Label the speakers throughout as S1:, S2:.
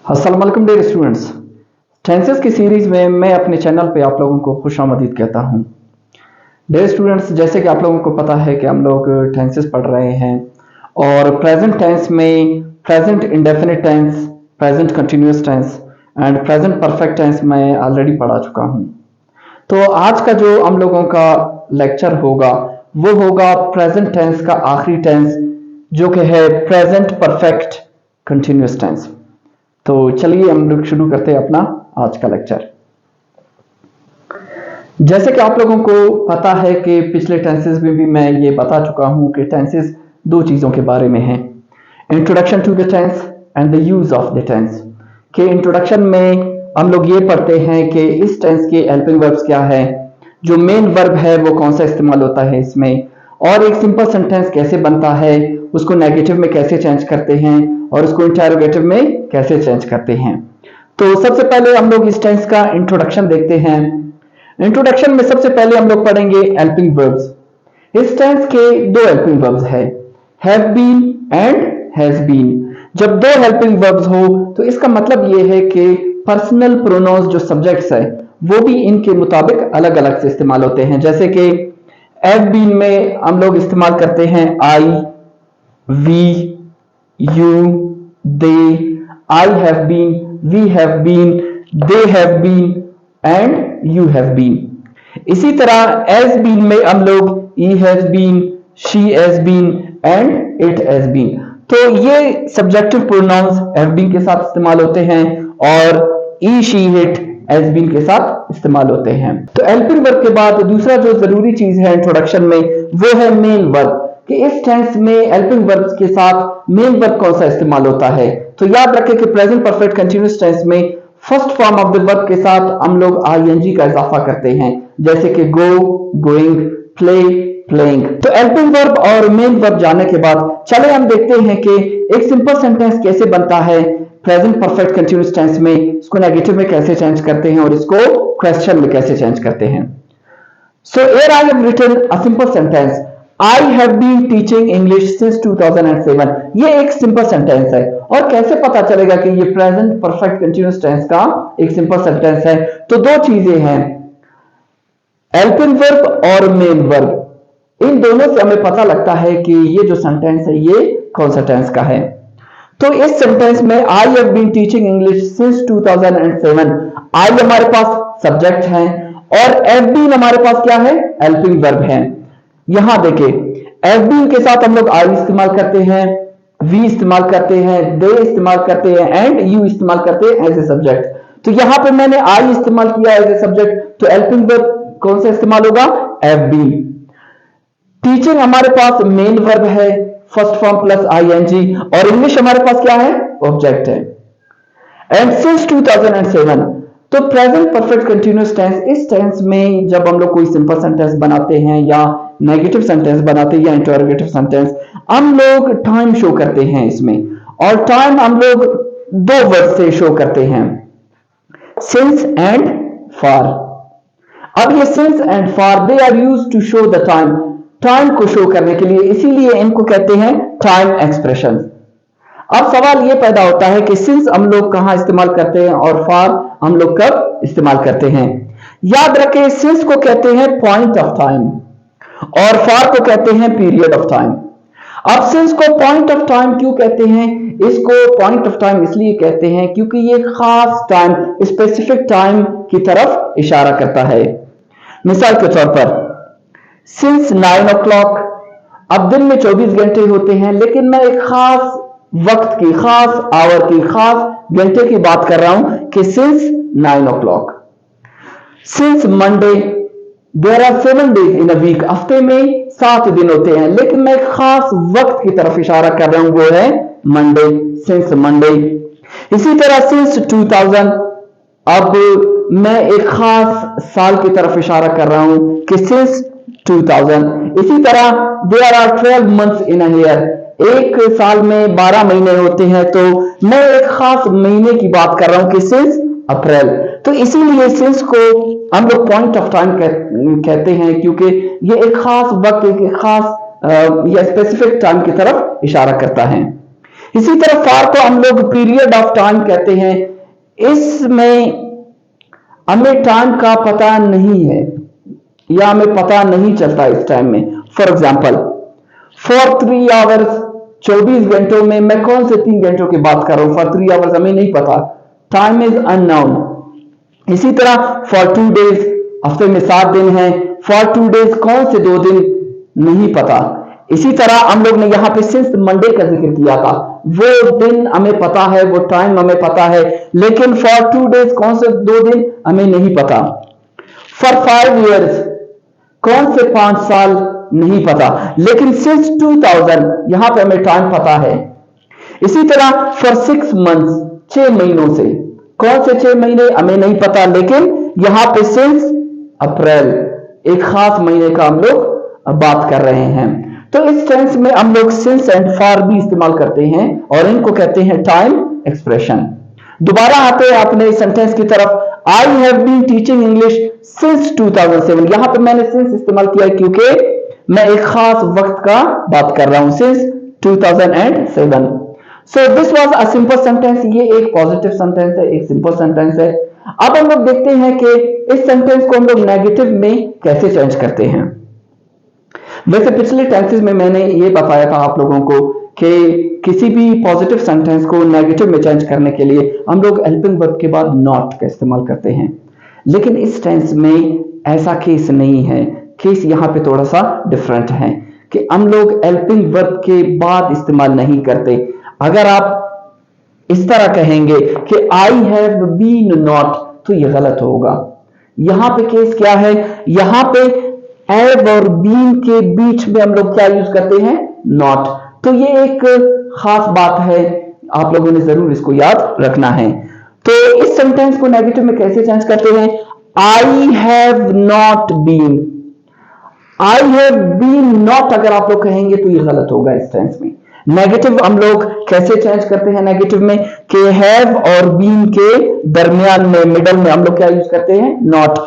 S1: अस्सलाम वालेकुम dear students. Tenses की सीरीज में मैं अपने चैनल पे आप लोगों को खुशामदीद कहता हूँ। डियर स्टूडेंट्स, जैसे कि आप लोगों को पता है कि हम लोग टेंसेस पढ़ रहे हैं और प्रेजेंट टेंस में present indefinite tense, present continuous tense and present perfect tense मैं ऑलरेडी पढ़ा चुका हूँ। तो आज का जो हम लोगों का लेक्चर होगा वो होगा प्रेजेंट टेंस का आखिरी टेंस, जो कि है प्रेजेंट परफेक्ट कंटिन्यूअस टेंस। तो चलिए हम लोग शुरू करते हैं अपना आज का लेक्चर। जैसे कि आप लोगों को पता है कि पिछले टेंसेस में भी मैं ये बता चुका हूं कि टेंसेस दो चीज़ों के बारे में हैं, introduction to the tense and the use of the tense. के इंट्रोडक्शन में हम लोग ये पढ़ते हैं कि इस टेंस के हेल्पिंग वर्ब्स क्या है, जो मेन वर्ब है वो कौन सा इस्तेमाल होता है इसमें, और एक सिंपल सेंटेंस कैसे बनता है, उसको नेगेटिव में कैसे चेंज करते हैं और उसको इंटरोगेटिव में कैसे चेंज करते हैं। तो सबसे पहले हम लोग इस टेंस का इंट्रोडक्शन देखते हैं। इंट्रोडक्शन में सबसे पहले हम लोग पढ़ेंगे हेल्पिंग वर्ब्स। इस टेंस के दो हेल्पिंग वर्ब्स है, have been and has been. जब दो हेल्पिंग वर्ब्स हो तो इसका मतलब ये है कि पर्सनल प्रोनाउंस जो सब्जेक्ट्स है वो भी इनके मुताबिक अलग अलग से इस्तेमाल होते हैं। जैसे कि हैव बीन में हम लोग इस्तेमाल करते हैं I, we, you, they, I have been, we have been, they have been and you have been। इसी तरह as been में हम लोग he has been, she has been and it has been। तो ये सब्जेक्टिव प्रोनाउंस have been के साथ इस्तेमाल होते हैं और he, she, it, has been के साथ इस्तेमाल होते हैं। तो हेल्पिंग वर्ब के बाद दूसरा जो जरूरी चीज है इंट्रोडक्शन में वो है मेन वर्ब, कि इस टेंस में हेल्पिंग वर्ब्स के साथ मेन वर्ब कौन सा इस्तेमाल होता है। तो याद रखें कि प्रेजेंट परफेक्ट कंटीन्यूअस टेंस में first form of the verb के साथ हम लोग आईएनजी का इजाफा करते हैं, जैसे कि गो, गोइंग, प्ले, प्लेइंग। तो हेल्पिंग वर्ब और मेन वर्ब जानने के बाद चले हम देखते हैं कि एक सिंपल सेंटेंस कैसे बनता है प्रेजेंट परफेक्ट कंटीन्यूअस टेंस में, इसको नेगेटिव में कैसे चेंज करते हैं और इसको क्वेश्चन में कैसे चेंज करते हैं। So here I have written a simple sentence, I have been teaching English since 2007। ये एक सिंपल सेंटेंस है और कैसे पता चलेगा कि ये प्रेजेंट परफेक्ट कंटीन्यूअस टेंस का एक सिंपल सेंटेंस है। तो दो चीजें हैं, हेल्पिंग वर्ब और मेन वर्ब। इन दोनों से हमें पता लगता है कि ये जो सेंटेंस है ये कौन सा टेंस का है। तो इस सेंटेंस में I have been teaching English since 2007, I हमारे पास सब्जेक्ट है और have been हमारे पास क्या है, हेल्पिंग वर्ब है। यहां देखिए हैव बीन के साथ हम लोग आई इस्तेमाल करते हैं, वी इस्तेमाल करते हैं, दे इस्तेमाल करते हैं एंड यू इस्तेमाल करते हैं एज ए सब्जेक्ट। तो यहां पे मैंने आई इस्तेमाल किया एज ए सब्जेक्ट, तो हेल्पिंग वर्ब कौन सा इस्तेमाल होगा, हैव बीन। टीचिंग हमारे पास मेन वर्ब है, फर्स्ट फॉर्म प्लस आईएनजी, और इंग्लिश हमारे पास क्या है, ऑब्जेक्ट है। एंड सिंस 2007, तो प्रेजेंट परफेक्ट कंटीन्यूअस टेंस, इस टेंस में जब हम लोग कोई सिंपल सेंटेंस बनाते हैं या नेगेटिव सेंटेंस बनाते हैं या इंटरोगेटिव सेंटेंस, हम लोग टाइम शो करते हैं इसमें, और टाइम हम लोग दो वर्ड से शो करते हैं, सिंस एंड फॉर। अब ये since and for they are used to show the time, time को शो करने के लिए, इसीलिए इनको कहते हैं टाइम एक्सप्रेशन। अब सवाल ये पैदा होता है कि सिंस हम लोग कहां इस्तेमाल करते हैं और फॉर हम लोग कब इस्तेमाल करते हैं। याद रखें सिंस को कहते हैं पॉइंट ऑफ टाइम और फॉर को कहते हैं पीरियड ऑफ टाइम। अब सिंस को पॉइंट ऑफ टाइम क्यों कहते हैं, इसको पॉइंट ऑफ टाइम इसलिए कहते हैं क्योंकि ये खास टाइम, स्पेसिफिक टाइम की तरफ इशारा करता है। मिसाल के तौर पर सिंस 9 o'clock, अब दिन में 24 घंटे होते हैं लेकिन मैं एक खास वक्त की, खास आवर की, खास घंटे की बात कर रहा हूं कि since 9 o'clock। Since Monday, there are 7 days in a week, हफ्ते में 7 दिन होते हैं लेकिन मैं एक खास वक्त की तरफ इशारा कर रहा हूं, वो है मंडे, सिंस मंडे। इसी तरह सिंस 2000, अब मैं एक खास साल की तरफ इशारा कर रहा हूं कि सिंस 2000। इसी तरह there are 12 months in a year, एक साल में 12 महीने होते हैं, तो मैं एक खास महीने की बात कर रहा हूं कि सिंस अप्रैल। तो इसीलिए सिंस को हम लोग पॉइंट ऑफ टाइम कहते हैं क्योंकि ये एक खास वक्त, एक खास या स्पेसिफिक टाइम की तरफ इशारा करता है। इसी तरह फॉर को हम लोग पीरियड ऑफ टाइम कहते हैं, इसमें हमें टाइम का पता नहीं है या हमें पता नहीं चलता इस टाइम में। फॉर एग्जाम्पल फॉर 3 आवर्स, 24 घंटों में मैं कौन से 3 घंटों की बात कर रहा हूं? फॉर 3 आवर्स हमें नहीं पता, टाइम इज अननोन। इसी तरह फॉर 2 डेज, हफ्ते में 7 दिन हैं, फॉर 2 डेज कौन से 2 दिन नहीं पता। इसी तरह हम लोग ने यहां पे सिंस मंडे का जिक्र किया था, वो दिन हमें पता है, वो टाइम हमें पता है, लेकिन फॉर 2 डेज कौन से 2 दिन हमें नहीं पता। फॉर 5 इयर्स कौन से 5 साल नहीं पता, लेकिन सिंस 2000 यहां पे हमें टाइम पता है। इसी तरह फॉर 6 मंथ्स, 6 महीनों से कौन से 6 महीने हमें नहीं पता, लेकिन यहां पे सिंस अप्रैल, एक खास महीने का हम लोग बात कर रहे हैं। तो इस टेंस में हम लोग सिंस एंड फॉर भी इस्तेमाल करते हैं और इनको कहते हैं टाइम एक्सप्रेशन। दोबारा आते हैं अपने सेंटेंस की तरफ। I have been teaching English since 2007। यहां पे मैंने सिंस इस्तेमाल किया है क्योंकि मैं एक खास वक्त का बात कर रहा हूं, since 2007। So this was a simple sentence. ये एक पॉजिटिव सेंटेंस है, एक सिंपल सेंटेंस है। अब हम लोग देखते हैं कि इस सेंटेंस को हम लोग नेगेटिव में कैसे चेंज करते हैं। वैसे पिछले टेंसेस में मैंने ये बताया था आप लोगों को कि किसी भी पॉजिटिव सेंटेंस को नेगेटिव में चेंज करने के लिए हम लोग हेल्पिंग वर्ब के बाद नॉट का इस्तेमाल करते हैं, लेकिन इस टेंस में ऐसा केस नहीं है। केस यहां पे थोड़ा सा डिफरेंट है कि हम लोग हेल्पिंग वर्ब के बाद इस्तेमाल नहीं करते। अगर आप इस तरह कहेंगे कि आई हैव बीन नॉट, तो ये गलत होगा। यहां पे केस क्या है, यहां पे हैव और बीन के बीच में हम लोग क्या यूज करते हैं, नॉट। तो ये एक खास बात है, आप लोगों ने जरूर इसको याद रखना है। तो इस सेंटेंस को नेगेटिव में कैसे चेंज करते हैं, I have not been. I have been not अगर आप लोग कहेंगे तो ये गलत होगा। इस टेंस में नेगेटिव हम लोग कैसे चेंज करते हैं नेगेटिव में, कि हैव और बीन के दरमियान में, मिडल में हम लोग क्या यूज करते हैं, not.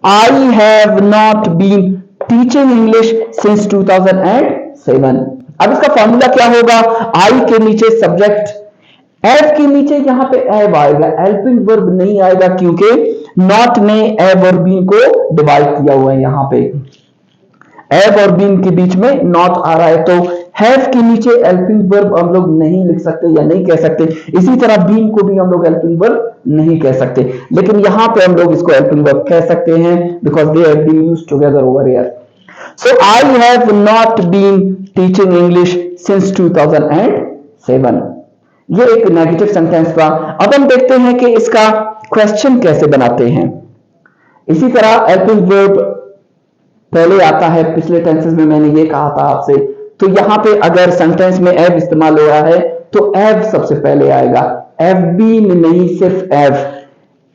S1: I have not been teaching English since 2007। अब इसका फॉर्मूला क्या होगा, आई के नीचे सब्जेक्ट, एव के नीचे यहां पे एव आएगा, हेल्पिंग वर्ब नहीं आएगा क्योंकि नॉट ने एव और बीन को डिवाइड किया हुआ है। यहां पे एव और बीन के बीच में नॉट आ रहा है, तो हैव के नीचे हेल्पिंग वर्ब हम लोग नहीं लिख सकते या नहीं कह सकते। इसी तरह बीन को भी हम लोग हेल्पिंग वर्ब नहीं कह सकते, लेकिन यहां पे हम लोग इसको हेल्पिंग वर्ब कह सकते हैं because they have been used together over here. So I have not been teaching English since 2007। ये एक नेगेटिव सेंटेंस था। अब हम देखते हैं कि इसका क्वेश्चन कैसे बनाते हैं। इसी तरह हेल्पिंग वर्ब पहले आता है, पिछले टेंसेस में मैंने ये कहा था आपसे। तो यहां पे अगर सेंटेंस में एव इस्तेमाल हो रहा है तो एव सबसे पहले आएगा, एव बीन नहीं, सिर्फ एव।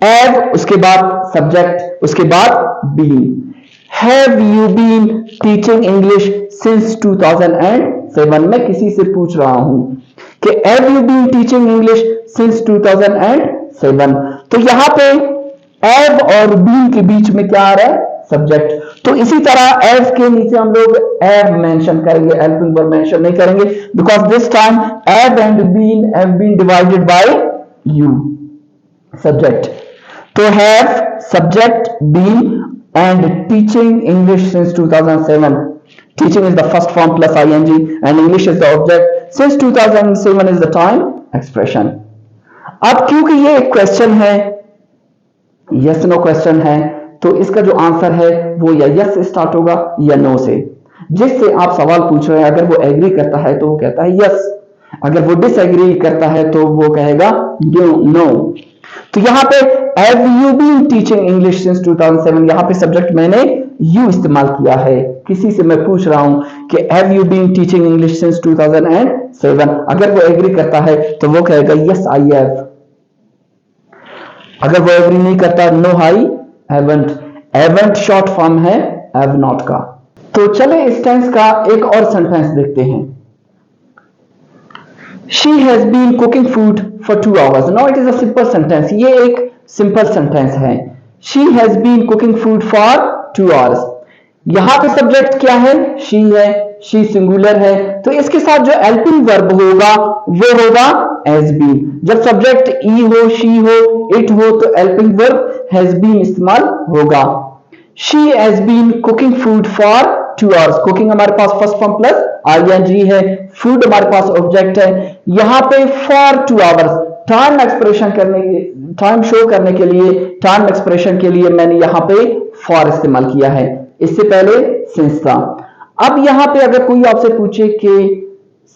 S1: एव उसके बाद सब्जेक्ट, उसके बाद been. Have you been teaching English since 2007। मैं किसी से पूछ रहा हूं कि have you been teaching English since 2007। तो यहां पे एव और बीन के बीच में क्या आ रहा है, सब्जेक्ट। तो इसी तरह एव के नीचे हम लोग एव मेंशन करेंगे, हेल्पिंग वर्ब मेंशन नहीं करेंगे because this time have and been have been divided by you, subject. तो have subject, been and teaching English since 2007. Teaching is the first form plus ing and English is the object. Since 2007 is the time expression. अब क्योंकि ये एक question है, yes no question है, तो इसका जो आंसर है वो या yes से स्टार्ट होगा या no से। जिससे आप सवाल पूछ रहे हैं अगर वो एग्री करता है तो वो कहता है yes, अगर वो डिसएग्री करता है तो वो कहेगा no। तो यहां पे have you been teaching English since 2007, यहां पे सब्जेक्ट मैंने यू इस्तेमाल किया है। किसी से मैं पूछ रहा हूं कि have you been teaching English since 2007। अगर वो एग्री करता है तो वो कहेगा यस आई हैव। अगर वो एग्री नहीं करता, no I haven't. Haven't short form है हैव नॉट का। तो चले इस टेंस का एक और सेंटेंस देखते हैं। She has been cooking food for 2 hours. Now it is a simple sentence. ये एक simple sentence है। She has been cooking food for 2 hours. यहां पे सब्जेक्ट क्या है, she है, शी सिंगुलर है, तो इसके साथ जो हेल्पिंग वर्ब होगा वो होगा हैज बीन। जब सब्जेक्ट ई हो, शी हो, इट हो, तो हेल्पिंग वर्ब हैज बीन इस्तेमाल होगा। She has been cooking food for 2 hours. Cooking हमारे पास फर्स्ट फॉर्म प्लस आईएनजी है, फूड हमारे पास ऑब्जेक्ट है। यहां पे फॉर 2 आवर्स टाइम एक्सप्रेशन करने के, टाइम शो करने के लिए, टाइम एक्सप्रेशन के लिए मैंने यहां पे फॉर इस्तेमाल किया है, इससे पहले सिंस था। अब यहां पे अगर कोई आपसे पूछे कि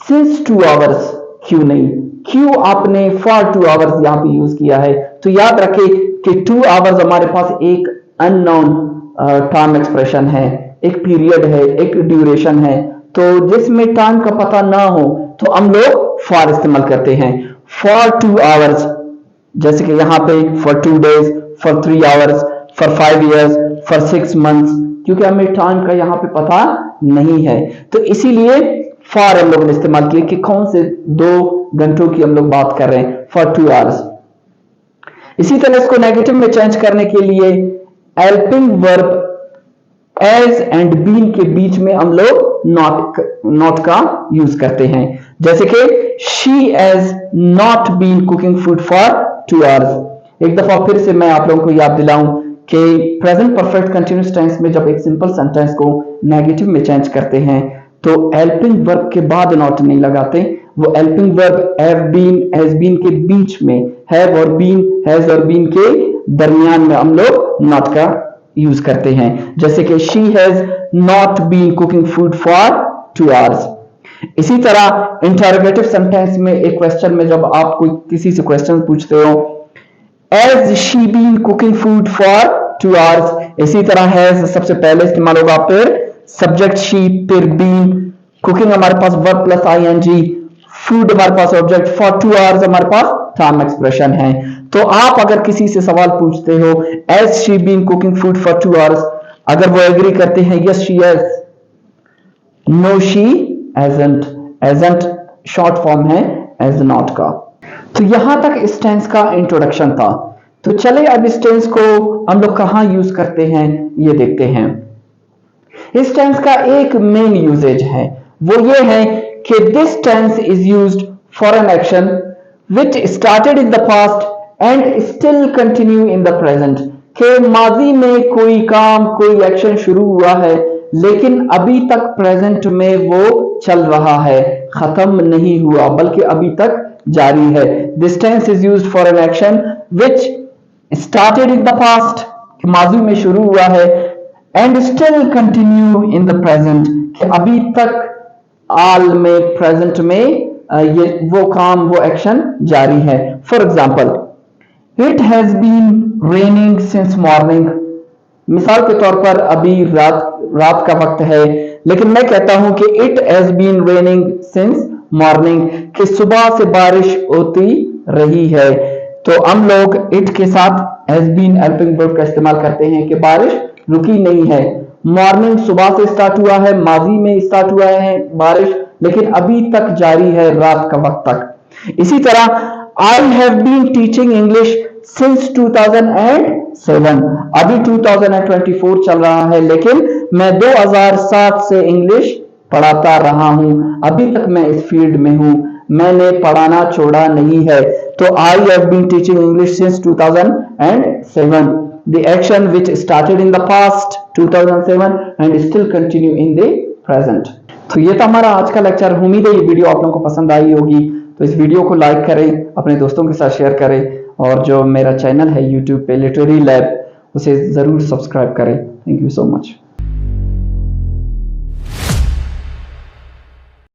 S1: सिंस 2 आवर्स क्यों नहीं, क्यों आपने फॉर 2 आवर्स यहां पे यूज किया है, तो याद रखें कि 2 आवर्स हमारे पास एक अननोन टाइम एक्सप्रेशन है, एक पीरियड है, एक ड्यूरेशन है, तो जिसमें टाइम का पता ना हो तो हम लोग फॉर इस्तेमाल करते हैं। फॉर 2 आवर्स, जैसे कि यहां पे for 2 days, for 3 hours, for 5 years, for 6 months, क्योंकि हमें टाइम का यहां पे पता नहीं है, तो इसीलिए फॉर हम लोग ने इस्तेमाल किया कि कौन से 2 घंटों की हम लोग बात कर रहे हैं, फॉर 2 आवर्स। इसी तरह इसको नेगेटिव में चेंज करने के लिए helping verb has and been के बीच में हम लोग नॉट का यूज करते हैं, जैसे कि she has not been cooking food for 2 hours. एक दफा फिर से मैं आप लोगों को याद दिलाऊं कि प्रेजेंट परफेक्ट कंटीन्यूअस टेंस में जब एक सिंपल सेंटेंस को नेगेटिव में चेंज करते हैं तो हेल्पिंग वर्ब के बाद नॉट नहीं लगाते, वो helping verb have been, has been के बीच में, हैव और बीन, हैज और बीन के दरमियान में हम लोग नॉट का यूज करते हैं, जैसे कि she has not been cooking food for 2 hours. इसी तरह इंटरोगेटिव सेंटेंस में एक क्वेश्चन में जब आप कोई किसी से क्वेश्चन पूछते हो, has she been cooking food for 2 hours, इसी तरह हैज सबसे पहले इस्तेमाल होगा, फिर सब्जेक्ट शी, फिर बीन, कुकिंग हमारे पास वर्ब प्लस आईएनजी, फूड हमारे पास ऑब्जेक्ट, फॉर 2 आवर्स हमारे पास टाइम एक्सप्रेशन है। तो आप अगर किसी से सवाल पूछते हो has she been cooking food for 2 hours, अगर वो एग्री करते हैं yes she has, no she hasn't, hasn't short form है एज नॉट का। तो यहां तक इस टेंस का इंट्रोडक्शन था, तो चले अब इस टेंस को हम लोग कहां यूज करते हैं ये देखते हैं। इस टेंस का एक मेन यूजेज है, वो ये है कि this tense is used for an action which started in the past and still continue in the present, के माजी में कोई काम, कोई एक्शन शुरू हुआ है लेकिन अभी तक प्रेजेंट में वो चल रहा है, खत्म नहीं हुआ बल्कि अभी तक जारी है। This tense is used for an action which started in the past, कि माजी में शुरू हुआ है, and still continue in the present, कि अभी तक आल में, प्रेजेंट में ये वो काम, वो एक्शन जारी है। For example, it has been raining since morning, मिसाल के तौर पर अभी रात का वक्त है, लेकिन मैं कहता हूं कि it has been raining since morning, कि सुबह से बारिश होती रही है, तो हम लोग इट के साथ हैज बीन हेल्पिंग वर्ब का इस्तेमाल करते हैं कि बारिश रुकी नहीं है। मॉर्निंग सुबह से स्टार्ट हुआ है, माजी में स्टार्ट हुआ है बारिश, लेकिन अभी तक जारी है रात का वक्त तक। इसी तरह I have been teaching English since 2007, अभी 2024 चल रहा है लेकिन मैं 2007 से इंग्लिश पढ़ाता रहा हूं, अभी तक मैं इस फील्ड में हूं, मैंने पढ़ाना छोड़ा नहीं है। तो I have been teaching English since 2007, the action which started in the past 2007 and still continue in the present। तो ये था हमारा आज का लेक्चर। उम्मीद है ये वीडियो आप लोगों को पसंद आई होगी, तो इस वीडियो को लाइक करें, अपने दोस्तों के साथ शेयर करें, और जो मेरा चैनल है यूट्यूब पे लिटरेरी लैब, उसे जरूर सब्सक्राइब करें। Thank you so much.